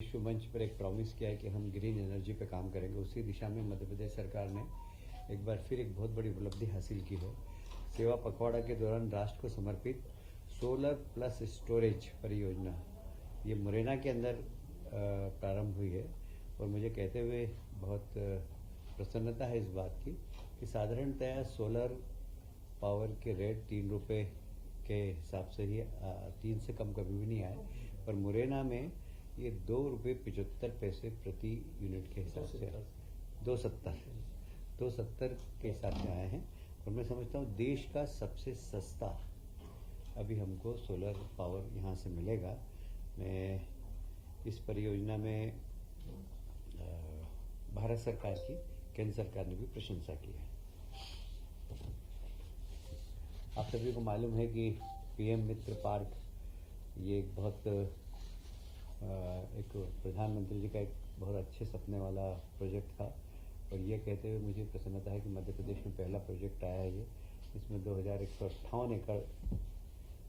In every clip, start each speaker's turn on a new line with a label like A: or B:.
A: विश्व मंच पर एक प्रॉमिस किया है कि हम ग्रीन एनर्जी पे काम करेंगे। उसी दिशा में मध्य प्रदेश सरकार ने एक बार फिर एक बहुत बड़ी उपलब्धि हासिल की है। सेवा पखवाड़ा के दौरान राष्ट्र को समर्पित सोलर प्लस स्टोरेज परियोजना ये मुरैना के अंदर प्रारंभ हुई है। और मुझे कहते हुए बहुत प्रसन्नता है इस बात की कि साधारणतः सोलर पावर के रेट 3 रुपये के हिसाब से ही 3 से कम कभी भी नहीं आए, पर मुरैना में ये 2.75 रुपये प्रति यूनिट के हिसाब से 270 के हिसाब से आए हैं। और मैं समझता हूँ देश का सबसे सस्ता अभी हमको सोलर पावर यहाँ से मिलेगा। मैं इस परियोजना में भारत सरकार की, केंद्र सरकार ने भी प्रशंसा की है। आप सभी को मालूम है कि पीएम मित्र पार्क ये एक बहुत एक प्रधानमंत्री जी का एक बहुत अच्छे सपने वाला प्रोजेक्ट था। और ये कहते हुए मुझे प्रसन्नता है कि मध्य प्रदेश में पहला प्रोजेक्ट आया है ये। इसमें 2158 एकड़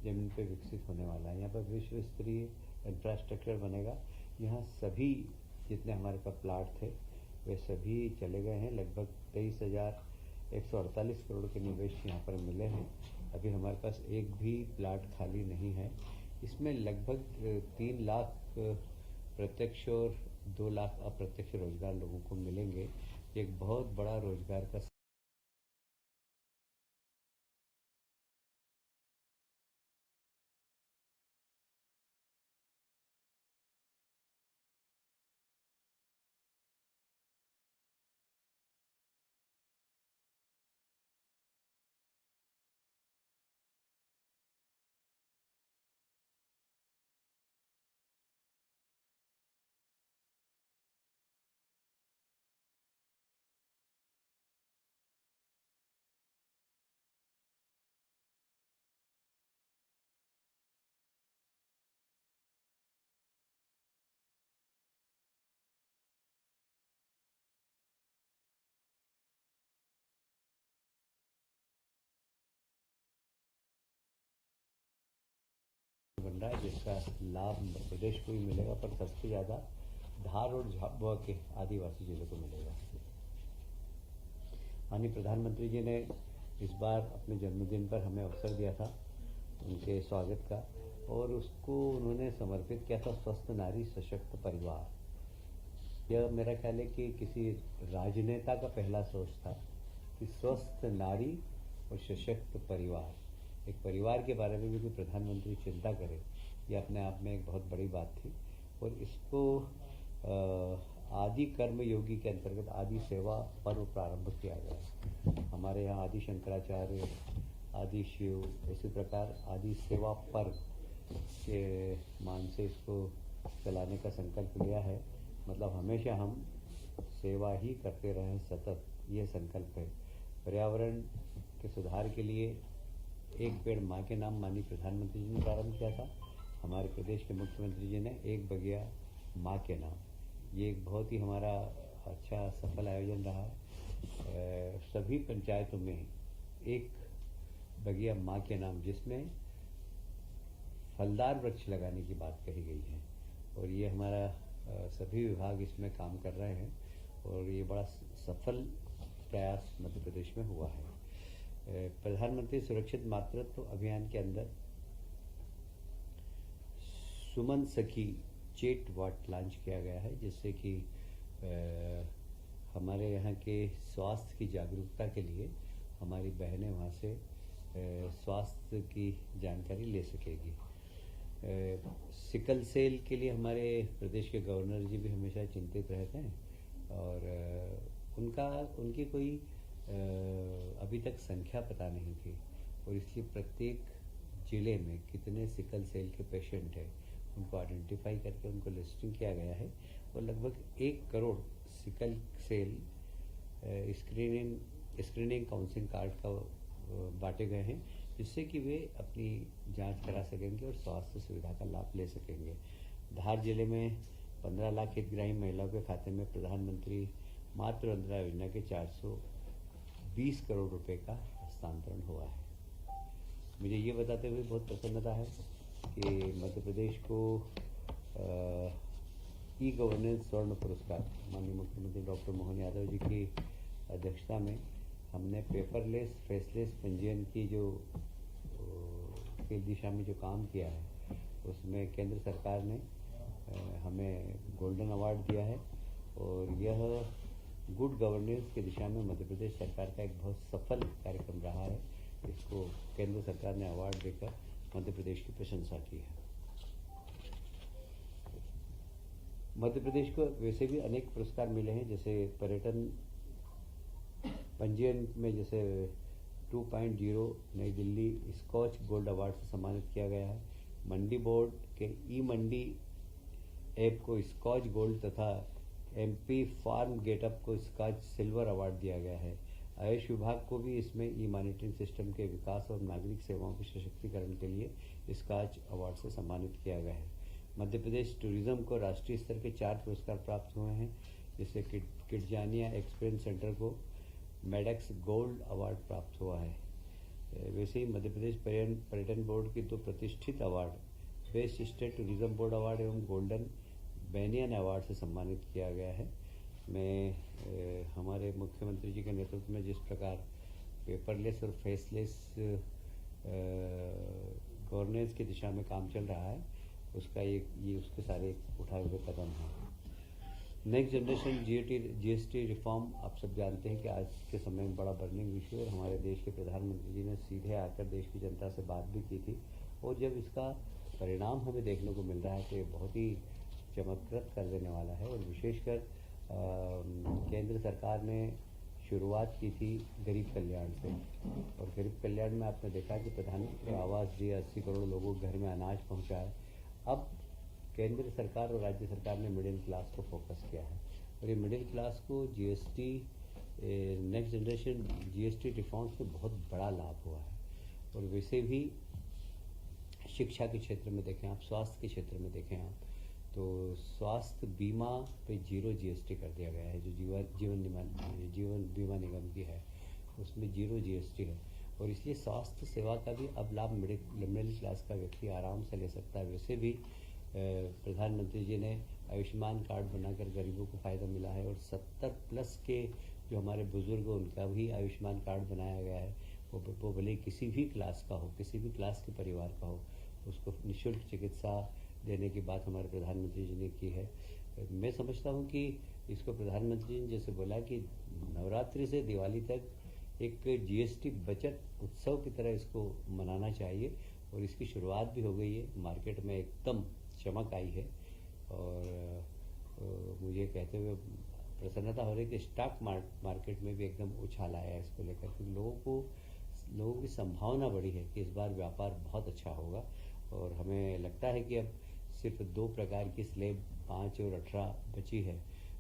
A: ज़मीन पे विकसित होने वाला है। यहाँ पर विश्व स्तरीय इंफ्रास्ट्रक्चर बनेगा। यहाँ सभी जितने हमारे पास प्लाट थे वे सभी चले गए हैं। लगभग 23,148 करोड़ के निवेश यहाँ पर मिले हैं। अभी हमारे पास एक भी प्लाट खाली नहीं है। इसमें लगभग 3 लाख प्रत्यक्ष और 2 लाख अप्रत्यक्ष रोजगार लोगों को मिलेंगे। एक बहुत बड़ा रोजगार का बन रहा है जिसका लाभ मध्य प्रदेश को ही मिलेगा, पर सबसे ज़्यादा धार और झाबुआ के आदिवासी जिलों को मिलेगा। माननीय प्रधानमंत्री जी ने इस बार अपने जन्मदिन पर हमें अवसर दिया था उनके स्वागत का, और उसको उन्होंने समर्पित किया था स्वस्थ नारी सशक्त परिवार। यह मेरा ख्याल है कि किसी राजनेता का पहला सोच था कि स्वस्थ नारी और सशक्त परिवार, एक परिवार के बारे में भी कोई प्रधानमंत्री चिंता करे, ये अपने आप में एक बहुत बड़ी बात थी। और इसको आदि कर्म योगी के अंतर्गत आदि सेवा पर्व प्रारंभ किया गया। हमारे यहाँ आदि शंकराचार्य, आदि शिव, इसी प्रकार आदि सेवा पर्व के मान से इसको चलाने का संकल्प लिया है। मतलब हमेशा हम सेवा ही करते रहें सतत, ये संकल्प है। पर्यावरण के सुधार के लिए एक पेड़ माँ के नाम माननीय प्रधानमंत्री जी ने प्रारंभ किया था। हमारे प्रदेश के मुख्यमंत्री जी ने एक बगिया माँ के नाम, ये एक बहुत ही हमारा अच्छा सफल आयोजन रहा है। सभी पंचायतों में एक बगिया माँ के नाम, जिसमें फलदार वृक्ष लगाने की बात कही गई है। और ये हमारा सभी विभाग इसमें काम कर रहे हैं और ये बड़ा सफल प्रयास मध्य प्रदेश में हुआ है। प्रधानमंत्री सुरक्षित मातृत्व अभियान के अंदर सुमन सखी चेट वाट लॉन्च किया गया है, जिससे कि हमारे यहाँ के स्वास्थ्य की जागरूकता के लिए हमारी बहनें वहाँ से स्वास्थ्य की जानकारी ले सकेगी। सिकल सेल के लिए हमारे प्रदेश के गवर्नर जी भी हमेशा चिंतित रहते हैं, और उनकी कोई अभी तक संख्या पता नहीं थी। और इसलिए प्रत्येक ज़िले में कितने सिकल सेल के पेशेंट हैं उनको आइडेंटिफाई करके उनको लिस्टिंग किया गया है। और लगभग 1 crore sickle cell screening counselling card का बांटे गए हैं, जिससे कि वे अपनी जांच करा सकेंगे और स्वास्थ्य सुविधा का लाभ ले सकेंगे। धार जिले में 15 लाख हितग्राही महिलाओं के खाते में प्रधानमंत्री मातृ वंदना योजना के 420 करोड़ रुपए का हस्तांतरण हुआ है। मुझे ये बताते हुए बहुत प्रसन्नता है कि मध्य प्रदेश को ई गवर्नेंस स्वर्ण पुरस्कार माननीय मुख्यमंत्री डॉक्टर मोहन यादव जी की अध्यक्षता में हमने पेपरलेस फेसलेस पंजीयन की जो की दिशा में जो काम किया है उसमें केंद्र सरकार ने हमें गोल्डन अवार्ड दिया है और यह गुड गवर्नेंस की दिशा में मध्य प्रदेश सरकार का एक बहुत सफल कार्यक्रम रहा है। इसको केंद्र सरकार ने अवार्ड देकर मध्य प्रदेश की प्रशंसा की है। मध्य प्रदेश को वैसे भी अनेक पुरस्कार मिले हैं, जैसे पर्यटन पंजीयन में जैसे 2.0 नई दिल्ली स्कॉच गोल्ड अवार्ड से सम्मानित किया गया है। मंडी बोर्ड के ई मंडी ऐप को स्कॉच गोल्ड तथा एमपी फार्म गेटअप को स्कॉच सिल्वर अवार्ड दिया गया है। आयुष विभाग को भी इसमें ई मॉनिटरिंग सिस्टम के विकास और नागरिक सेवाओं के सशक्तिकरण के लिए स्कॉच अवार्ड से सम्मानित किया गया है। मध्य प्रदेश टूरिज्म को राष्ट्रीय स्तर के 4 पुरस्कार प्राप्त हुए हैं, जिससे किडजानिया एक्सपीरियंस सेंटर को मेडेक्स गोल्ड अवार्ड प्राप्त हुआ है। वैसे ही मध्य प्रदेश पर्यटन बोर्ड की 2 प्रतिष्ठित award best state tourism board award एवं गोल्डन बेनियन अवार्ड से सम्मानित किया गया है। मैं हमारे मुख्यमंत्री जी के नेतृत्व में जिस प्रकार पेपरलेस और फेसलेस गवर्नेंस की दिशा में काम चल रहा है, उसका ये उसके सारे उठाए हुए कदम हैं। नेक्स्ट जनरेशन जीएसटी रिफॉर्म आप सब जानते हैं कि आज के समय में बड़ा बर्निंग इशू है। हमारे देश के प्रधानमंत्री जी ने सीधे आकर देश की जनता से बात भी की थी और जब इसका परिणाम हमें देखने को मिल रहा है तो ये बहुत ही चमत्कृत कर देने वाला है। और विशेषकर केंद्र सरकार ने शुरुआत की थी गरीब कल्याण से, और गरीब कल्याण में आपने देखा कि प्रधानमंत्री आवास दिए, 80 करोड़ लोगों के घर में अनाज पहुंचाए। अब केंद्र सरकार और राज्य सरकार ने मिडिल क्लास को फोकस किया है और ये मिडिल क्लास को GST next generation GST reforms में बहुत बड़ा लाभ हुआ है। और वैसे भी शिक्षा के क्षेत्र में देखें आप, स्वास्थ्य के क्षेत्र में देखें आप, तो स्वास्थ्य बीमा पे 0 जीएसटी कर दिया गया है। जो जीवन बीमा निगम की है उसमें 0 जीएसटी है और इसलिए स्वास्थ्य सेवा का भी अब लाभ मिडिल क्लास का व्यक्ति आराम से ले सकता है। वैसे भी प्रधानमंत्री जी ने आयुष्मान कार्ड बनाकर गरीबों को फ़ायदा मिला है और 70+ के जो हमारे बुज़ुर्ग उनका भी आयुष्मान कार्ड बनाया गया है। वो भले किसी भी क्लास का हो, किसी भी क्लास के परिवार का हो, उसको निःशुल्क चिकित्सा देने की बात हमारे प्रधानमंत्री जी ने की है। मैं समझता हूँ कि इसको प्रधानमंत्री जी ने जैसे बोला कि नवरात्रि से दिवाली तक एक जीएसटी बचत उत्सव की तरह इसको मनाना चाहिए और इसकी शुरुआत भी हो गई है। मार्केट में एकदम चमक आई है और मुझे कहते हुए प्रसन्नता हो रही है कि स्टॉक मार्केट में भी एकदम उछाल आया है इसको लेकर, क्योंकि लोगों की संभावना बढ़ी है कि इस बार व्यापार बहुत अच्छा होगा। और हमें लगता है कि अब सिर्फ 2 प्रकार की स्लेब 5 और 18 बची है,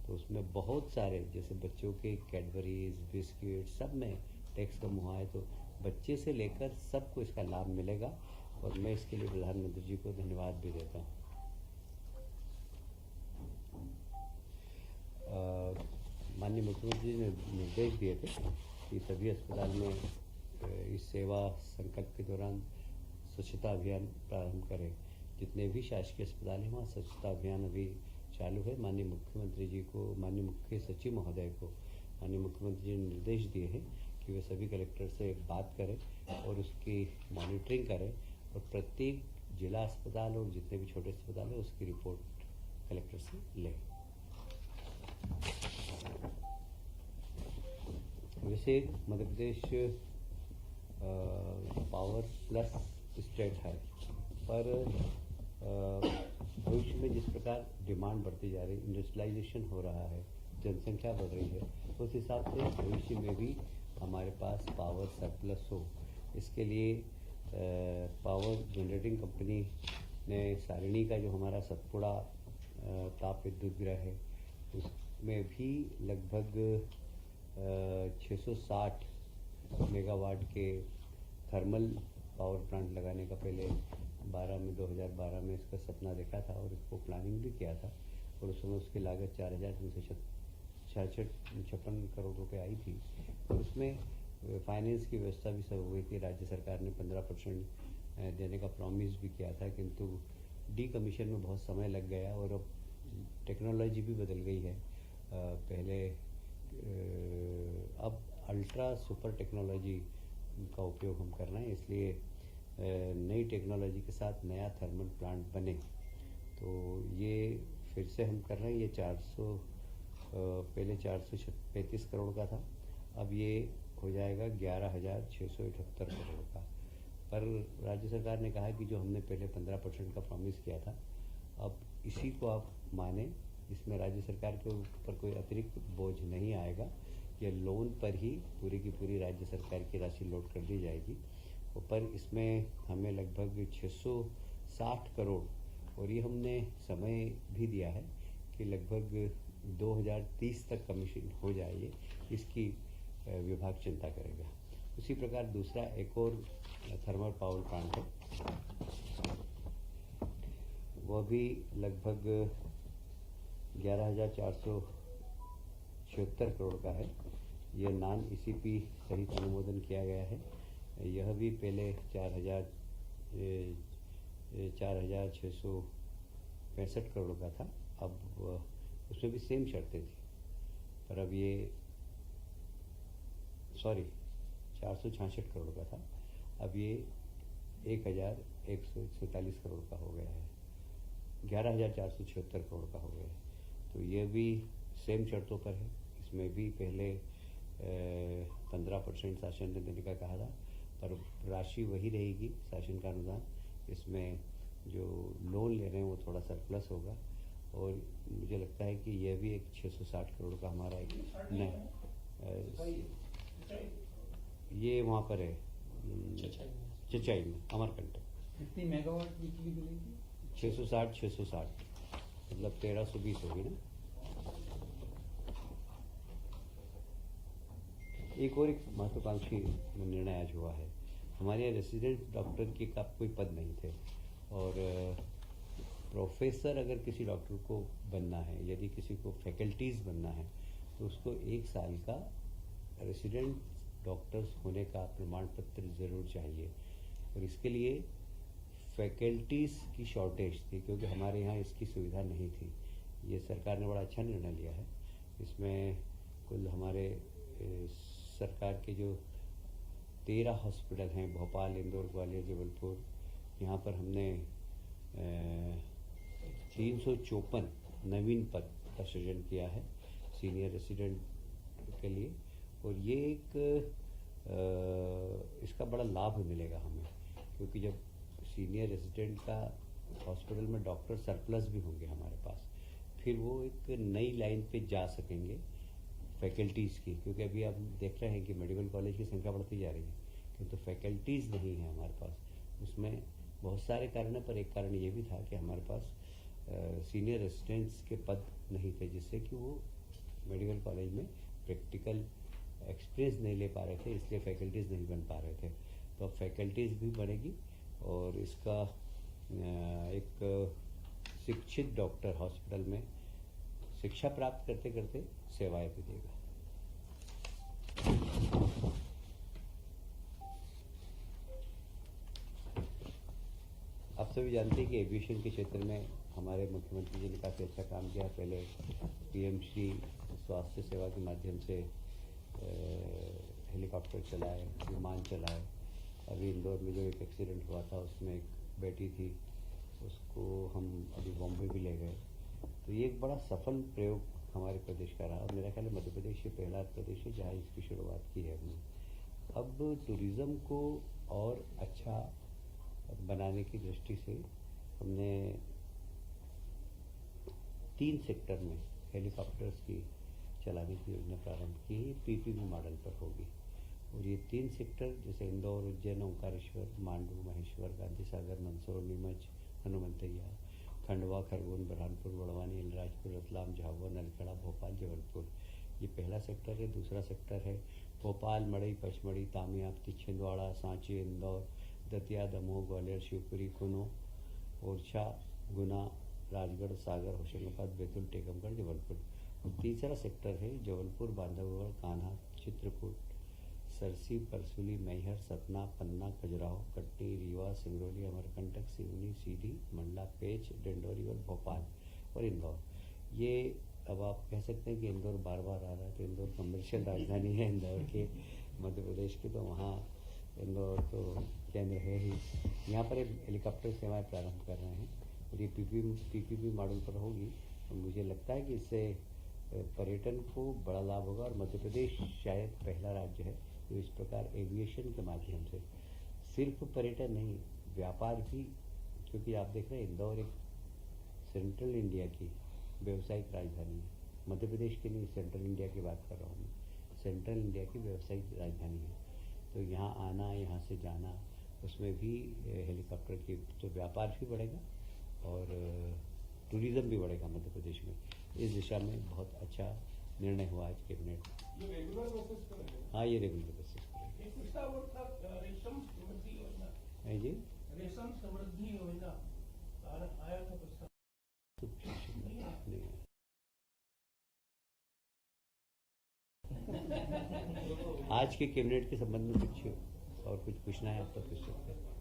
A: तो उसमें बहुत सारे जैसे बच्चों के कैडबरीज, बिस्किट, सब में टैक्स कम हुआ है, तो बच्चे से लेकर सबको इसका लाभ मिलेगा और मैं इसके लिए प्रधानमंत्री जी को धन्यवाद भी देता हूँ। माननीय मुख्यमंत्री जी ने निर्देश दिए थे कि सभी अस्पताल में इस सेवा संकल्प के दौरान स्वच्छता अभियान प्रारंभ करें। जितने भी शासकीय अस्पताल हैं वहाँ स्वच्छता अभियान अभी चालू है। माननीय मुख्यमंत्री जी को, माननीय मुख्य सचिव महोदय को माननीय मुख्यमंत्री जी ने निर्देश दिए हैं कि वे सभी कलेक्टर से बात करें और उसकी मॉनिटरिंग करें और प्रत्येक जिला अस्पताल और जितने भी छोटे अस्पताल हैं उसकी रिपोर्ट कलेक्टर से लें। वैसे Madhya Pradesh power plus state है, पर भविष्य में जिस प्रकार डिमांड बढ़ती जा रही है, इंडस्ट्रियलाइजेशन हो रहा है, जनसंख्या बढ़ रही है, उस हिसाब से भविष्य में भी हमारे पास पावर सरप्लस हो, इसके लिए पावर जनरेटिंग कंपनी ने सारिणी का जो हमारा सतपुड़ा ताप विद्युत गृह है उसमें भी लगभग 660 मेगावाट के थर्मल पावर प्लांट लगाने का पहले 2012 में इसका सपना देखा था और इसको प्लानिंग भी किया था और उस समय उसकी लागत 4,356 करोड़ रुपए आई थी और उसमें फाइनेंस की व्यवस्था भी सब हो गई थी। राज्य सरकार ने 15% देने का प्रॉमिस भी किया था, किंतु डी कमीशन में बहुत समय लग गया और अब टेक्नोलॉजी भी बदल गई है। पहले अब अल्ट्रा सुपर टेक्नोलॉजी का उपयोग हम कर रहे हैं, इसलिए नई टेक्नोलॉजी के साथ नया थर्मल प्लांट बने तो ये फिर से हम कर रहे हैं। ये 400 पहले 435 करोड़ का था, अब ये हो जाएगा 11,678 करोड़ का। पर राज्य सरकार ने कहा कि जो हमने पहले 15% का प्रॉमिस किया था, अब इसी को आप माने, इसमें राज्य सरकार के ऊपर कोई अतिरिक्त बोझ नहीं आएगा। ये लोन पर ही पूरी की पूरी राज्य सरकार की राशि लोड कर दी जाएगी। पर इसमें हमें लगभग 660 करोड़, और ये हमने समय भी दिया है कि लगभग 2030 तक कमीशन हो जाए, इसकी विभाग चिंता करेगा। उसी प्रकार दूसरा एक और थर्मल पावर प्लांट है, वह भी लगभग 11,476 करोड़ का है। यह नॉन ईसीपी सहित अनुमोदन किया गया है। यह भी पहले 4,665 करोड़ का था, अब उसमें भी सेम शर्तें थी, पर अब ये 466 करोड़ का था, अब ये 1,147 करोड़ का हो गया है, 11,476 करोड़ का हो गया है। तो ये भी सेम शर्तों पर है। इसमें भी पहले 15% शासन ने देने का कहा था, पर राशि वही रहेगी शासन का अनुदान। इसमें जो लोन ले रहे हैं वो थोड़ा सरप्लस होगा, और मुझे लगता है कि यह भी एक 660 करोड़ का हमारा एक नहीं, ये वहाँ पर है चचाई में अमरकंटक।
B: कितनी मेगावाट बिजली मिलेगी?
A: 660 मतलब 1320 होगी ना। एक और एक महत्वाकांक्षी निर्णय आज हुआ है। हमारे यहाँ रेसिडेंट डॉक्टर के का कोई पद नहीं थे, और प्रोफेसर अगर किसी डॉक्टर को बनना है, यदि किसी को फैकल्टीज़ बनना है, तो उसको 1 साल का रेसिडेंट डॉक्टर्स होने का प्रमाण पत्र ज़रूर चाहिए। और इसके लिए फैकल्टीज़ की शॉर्टेज थी, क्योंकि हमारे यहाँ इसकी सुविधा नहीं थी। ये सरकार ने बड़ा अच्छा निर्णय लिया है। इसमें कुल हमारे सरकार के जो 13 हॉस्पिटल हैं, भोपाल, इंदौर, ग्वालियर, जबलपुर, यहाँ पर हमने 354 नवीन पद का सृजन किया है सीनियर रेसिडेंट के लिए। और ये एक इसका बड़ा लाभ मिलेगा हमें, क्योंकि जब सीनियर रेसिडेंट का हॉस्पिटल में डॉक्टर सरप्लस भी होंगे हमारे पास, फिर वो एक नई लाइन पे जा सकेंगे फैकल्टीज़ की। क्योंकि अभी आप देख रहे हैं कि मेडिकल कॉलेज की संख्या बढ़ती जा रही है, किंतु फैकल्टीज़ नहीं है हमारे पास। उसमें बहुत सारे कारण है, पर एक कारण ये भी था कि हमारे पास सीनियर रेसिडेंट्स के पद नहीं थे, जिससे कि वो मेडिकल कॉलेज में प्रैक्टिकल एक्सपीरियंस नहीं ले पा रहे थे, इसलिए फैकल्टीज़ नहीं बन पा रहे थे। तो अब फैकल्टीज़ भी बनेगी, और इसका एक शिक्षित डॉक्टर हॉस्पिटल में शिक्षा प्राप्त करते करते सेवाएं भी देगा। आप सभी जानते हैं कि एविएशन के क्षेत्र में हमारे मुख्यमंत्री जी ने काफ़ी अच्छा काम किया। पहले पीएम श्री स्वास्थ्य सेवा के माध्यम से हेलीकॉप्टर चलाए, विमान चलाए। अभी इंदौर में जो एक एक्सीडेंट हुआ था, उसमें एक बेटी थी, उसको हम अभी बॉम्बे भी ले गए। तो ये एक बड़ा सफल प्रयोग हमारे प्रदेश का रहा, और मेरा ख्याल है मध्य प्रदेश ये पहला प्रदेश है जहाँ इसकी शुरुआत की है हमने। अब टूरिज़्म को और अच्छा बनाने की दृष्टि से हमने 3 सेक्टर में हेलीकॉप्टर्स की चलाने की योजना प्रारंभ की है। पीपीपी मॉडल पर होगी, और ये 3 सेक्टर जैसे इंदौर, उज्जैन, ओंकारेश्वर, मांडू, महेश्वर, गांधी सागर, मंदसौर, नीमच, हनुमंतैया, खंडवा, खरगोन, बुरहानपुर, बड़वानी, अलीराजपुर, रतलाम, झाबुआ, नलखेड़ा, भोपाल, जबलपुर, ये पहला सेक्टर है। दूसरा सेक्टर है भोपाल, मड़ई, पचमढ़ी, तामियाबती, छिंदवाड़ा, सांची, इंदौर, दतिया, दमोह, ग्वालियर, शिवपुरी, कुनो, ओरछा, गुना, राजगढ़, सागर, होशंगाबाद, बैतूल, टीकमगढ़, जबलपुर। और तीसरा सेक्टर है जबलपुर, बांधवगढ़, कान्हा, चित्रकूट, सरसी, परसुली, मैहर, सतना, पन्ना, खजुराहो, कटनी, रीवा, सिंगरौली, अमरकंटक, सिवनी, सीधी, मंडला, पेच, डिंडोरी और भोपाल और इंदौर। ये अब आप कह सकते हैं कि इंदौर बार बार आ रहा है, तो इंदौर कमर्शियल राजधानी है इंदौर के मध्य प्रदेश की, तो वहाँ इंदौर तो केंद्र है ही। यहाँ पर एक हेलीकॉप्टर सेवाएं प्रारंभ कर रहे हैं और ये पीपीपी मॉडल पर होगी, तो मुझे लगता है कि इससे पर्यटन को बड़ा लाभ होगा और मध्य प्रदेश शायद पहला राज्य है जो इस प्रकार एविएशन के माध्यम से सिर्फ पर्यटन नहीं, व्यापार भी, क्योंकि आप देख रहे हैं इंदौर एक सेंट्रल इंडिया की व्यवसायिक राजधानी है, मध्य प्रदेश की नहीं, सेंट्रल इंडिया की बात कर रहा हूँ मैं, सेंट्रल इंडिया की व्यवसायिक राजधानी है। तो यहाँ आना, यहाँ से जाना, उसमें भी हेलीकॉप्टर की, तो व्यापार भी बढ़ेगा और टूरिज़्म भी बढ़ेगा मध्य प्रदेश में। इस दिशा में बहुत अच्छा निर्णय हुआ आज कैबिनेट में।
C: ये रेगुलर बेसिस पर है।
A: हाँ, ये रेगुलर बेसिस पर है।
C: एक प्रस्ताव और था रेशम समृद्धि योजना।
A: है जी,
C: रेशम समृद्धि योजना आया था प्रस्ताव।
A: नहीं। आज के कैबिनेट के संबंध में कुछ और कुछ पूछना है आप तो पूछ सकते हैं।